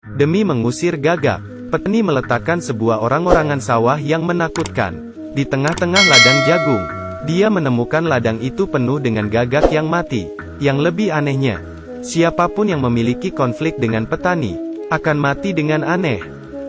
Demi mengusir gagak, petani meletakkan sebuah orang-orangan sawah yang menakutkan. Di tengah-tengah ladang jagung, dia menemukan ladang itu penuh dengan gagak yang mati. Yang lebih anehnya, siapapun yang memiliki konflik dengan petani, akan mati dengan aneh.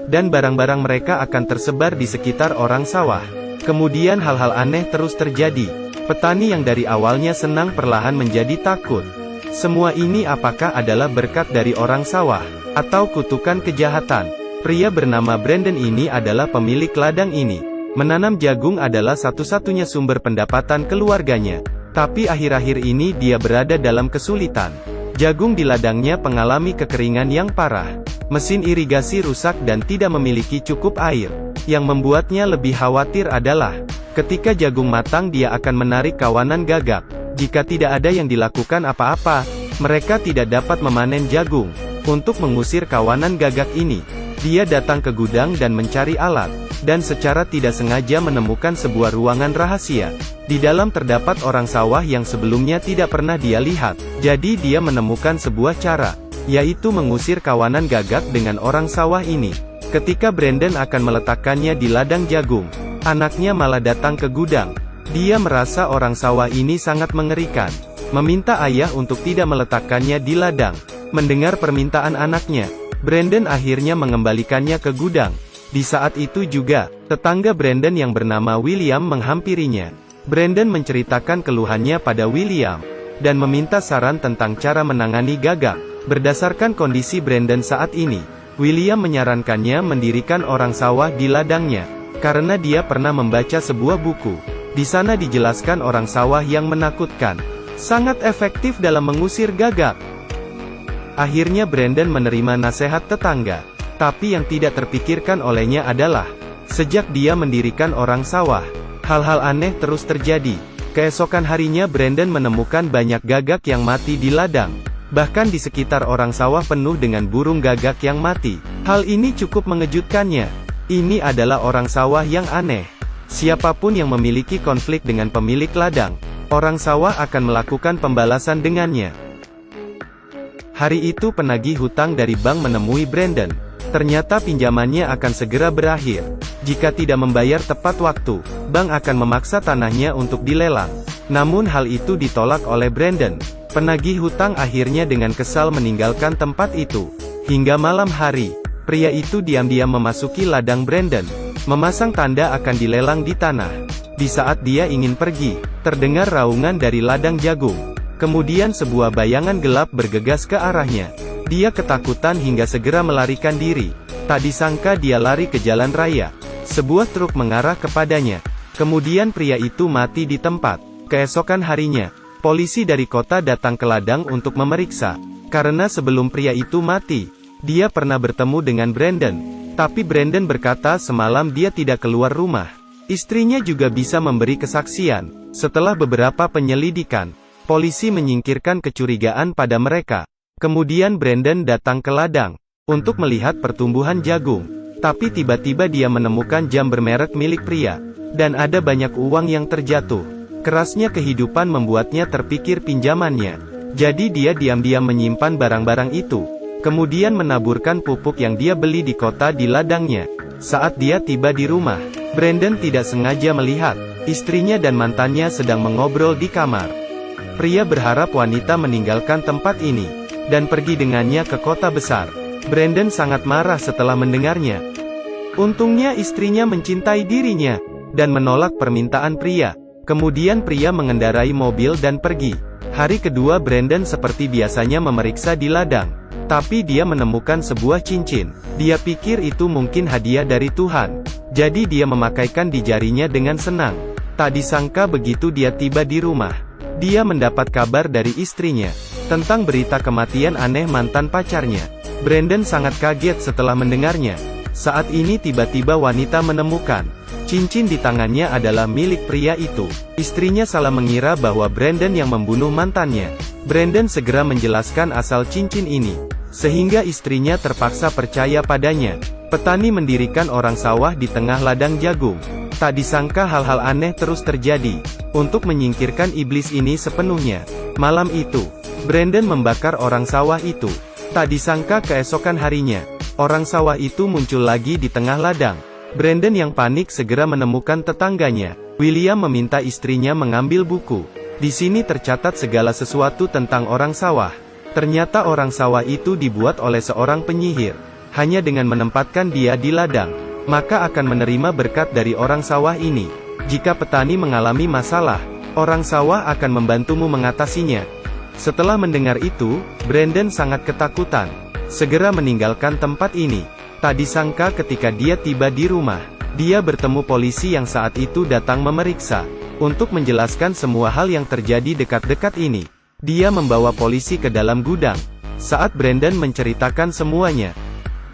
Dan barang-barang mereka akan tersebar di sekitar orang sawah. Kemudian hal-hal aneh terus terjadi. Petani yang dari awalnya senang perlahan menjadi takut. Semua ini apakah adalah berkat dari orang sawah, atau kutukan kejahatan? Pria bernama Brandon ini adalah pemilik ladang ini. Menanam jagung adalah satu-satunya sumber pendapatan keluarganya. Tapi akhir-akhir ini dia berada dalam kesulitan. Jagung di ladangnya mengalami kekeringan yang parah. Mesin irigasi rusak dan tidak memiliki cukup air. Yang membuatnya lebih khawatir adalah, ketika jagung matang dia akan menarik kawanan gagak. Jika tidak ada yang dilakukan apa-apa, mereka tidak dapat memanen jagung. Untuk mengusir kawanan gagak ini, dia datang ke gudang dan mencari alat. Dan secara tidak sengaja menemukan sebuah ruangan rahasia. Di dalam terdapat orang sawah yang sebelumnya tidak pernah dia lihat. Jadi dia menemukan sebuah cara, yaitu mengusir kawanan gagak dengan orang sawah ini. Ketika Brandon akan meletakkannya di ladang jagung, anaknya malah datang ke gudang. Dia merasa orang sawah ini sangat mengerikan. Meminta ayah untuk tidak meletakkannya di ladang. Mendengar permintaan anaknya, Brandon akhirnya mengembalikannya ke gudang. Di saat itu juga, tetangga Brandon yang bernama William menghampirinya. Brandon menceritakan keluhannya pada William, dan meminta saran tentang cara menangani gagak. Berdasarkan kondisi Brandon saat ini, William menyarankannya mendirikan orang sawah di ladangnya, karena dia pernah membaca sebuah buku. Di sana dijelaskan orang sawah yang menakutkan, sangat efektif dalam mengusir gagak. Akhirnya Brandon menerima nasihat tetangga. Tapi yang tidak terpikirkan olehnya adalah, sejak dia mendirikan orang sawah, hal-hal aneh terus terjadi. Keesokan harinya Brandon menemukan banyak gagak yang mati di ladang. Bahkan di sekitar orang sawah penuh dengan burung gagak yang mati. Hal ini cukup mengejutkannya. Ini adalah orang sawah yang aneh. Siapapun yang memiliki konflik dengan pemilik ladang, orang sawah akan melakukan pembalasan dengannya. Hari itu penagih hutang dari bank menemui Brandon. Ternyata pinjamannya akan segera berakhir. Jika tidak membayar tepat waktu, bank akan memaksa tanahnya untuk dilelang. Namun hal itu ditolak oleh Brandon. Penagih hutang akhirnya dengan kesal meninggalkan tempat itu. Hingga malam hari, pria itu diam-diam memasuki ladang Brandon, memasang tanda akan dilelang di tanah. Di saat dia ingin pergi, terdengar raungan dari ladang jagung. Kemudian sebuah bayangan gelap bergegas ke arahnya. Dia ketakutan hingga segera melarikan diri. Tak disangka dia lari ke jalan raya. Sebuah truk mengarah kepadanya. Kemudian pria itu mati di tempat. Keesokan harinya, polisi dari kota datang ke ladang untuk memeriksa. Karena sebelum pria itu mati, dia pernah bertemu dengan Brandon. Tapi Brandon berkata semalam dia tidak keluar rumah. Istrinya juga bisa memberi kesaksian. Setelah beberapa penyelidikan, polisi menyingkirkan kecurigaan pada mereka. Kemudian Brandon datang ke ladang untuk melihat pertumbuhan jagung. Tapi tiba-tiba dia menemukan jam bermerek milik pria, dan ada banyak uang yang terjatuh. Kerasnya kehidupan membuatnya terpikir pinjamannya. Jadi dia diam-diam menyimpan barang-barang itu. Kemudian menaburkan pupuk yang dia beli di kota di ladangnya. Saat dia tiba di rumah, Brandon tidak sengaja melihat istrinya dan mantannya sedang mengobrol di kamar. Pria berharap wanita meninggalkan tempat ini dan pergi dengannya ke kota besar. Brandon sangat marah setelah mendengarnya. Untungnya istrinya mencintai dirinya, dan menolak permintaan pria. Kemudian pria mengendarai mobil dan pergi. Hari kedua Brandon seperti biasanya memeriksa di ladang. Tapi dia menemukan sebuah cincin. Dia pikir itu mungkin hadiah dari Tuhan. Jadi dia memakaikan di jarinya dengan senang. Tak disangka begitu dia tiba di rumah, dia mendapat kabar dari istrinya tentang berita kematian aneh mantan pacarnya. Brandon sangat kaget setelah mendengarnya. Saat ini tiba-tiba wanita menemukan cincin di tangannya adalah milik pria itu. Istrinya salah mengira bahwa Brandon yang membunuh mantannya. Brandon segera menjelaskan asal cincin ini, sehingga istrinya terpaksa percaya padanya. Petani mendirikan orang sawah di tengah ladang jagung. Tak disangka hal-hal aneh terus terjadi. Untuk menyingkirkan iblis ini sepenuhnya, malam itu Brandon membakar orang sawah itu. Tak disangka keesokan harinya, orang sawah itu muncul lagi di tengah ladang. Brandon yang panik segera menemukan tetangganya. William meminta istrinya mengambil buku. Di sini tercatat segala sesuatu tentang orang sawah. Ternyata orang sawah itu dibuat oleh seorang penyihir. Hanya dengan menempatkan dia di ladang, maka akan menerima berkat dari orang sawah ini. Jika petani mengalami masalah, orang sawah akan membantumu mengatasinya. Setelah mendengar itu, Brandon sangat ketakutan. Segera meninggalkan tempat ini. Tak disangka ketika dia tiba di rumah, dia bertemu polisi yang saat itu datang memeriksa. Untuk menjelaskan semua hal yang terjadi dekat-dekat ini, dia membawa polisi ke dalam gudang. Saat Brandon menceritakan semuanya,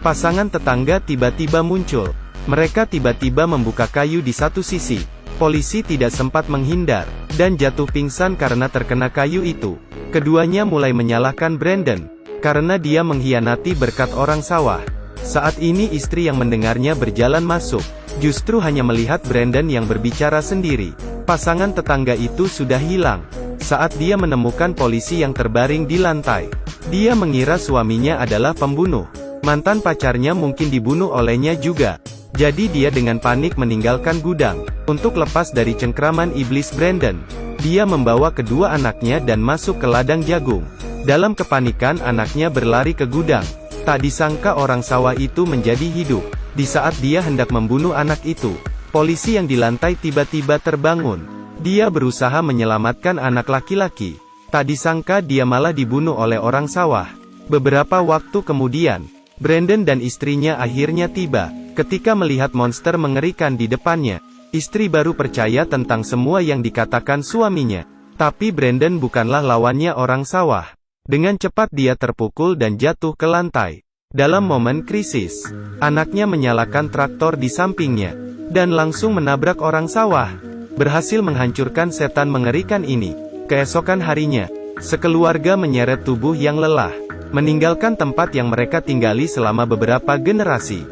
pasangan tetangga tiba-tiba muncul. Mereka tiba-tiba membuka kayu di satu sisi. Polisi tidak sempat menghindar, dan jatuh pingsan karena terkena kayu itu. Keduanya mulai menyalahkan Brandon, karena dia mengkhianati berkat orang sawah. Saat ini istri yang mendengarnya berjalan masuk, justru hanya melihat Brandon yang berbicara sendiri. Pasangan tetangga itu sudah hilang. Saat dia menemukan polisi yang terbaring di lantai, dia mengira suaminya adalah pembunuh. Mantan pacarnya mungkin dibunuh olehnya juga. Jadi dia dengan panik meninggalkan gudang. Untuk lepas dari cengkraman iblis Brandon, dia membawa kedua anaknya dan masuk ke ladang jagung. Dalam kepanikan anaknya berlari ke gudang. Tak disangka orang sawah itu menjadi hidup. Di saat dia hendak membunuh anak itu, polisi yang di lantai tiba-tiba terbangun. Dia berusaha menyelamatkan anak laki-laki. Tak disangka dia malah dibunuh oleh orang sawah. Beberapa waktu kemudian, Brandon dan istrinya akhirnya tiba. Ketika melihat monster mengerikan di depannya, istri baru percaya tentang semua yang dikatakan suaminya. Tapi Brandon bukanlah lawannya orang sawah. Dengan cepat dia terpukul dan jatuh ke lantai. Dalam momen krisis, anaknya menyalakan traktor di sampingnya, dan langsung menabrak orang sawah. Berhasil menghancurkan setan mengerikan ini. Keesokan harinya, sekeluarga menyeret tubuh yang lelah, meninggalkan tempat yang mereka tinggali selama beberapa generasi.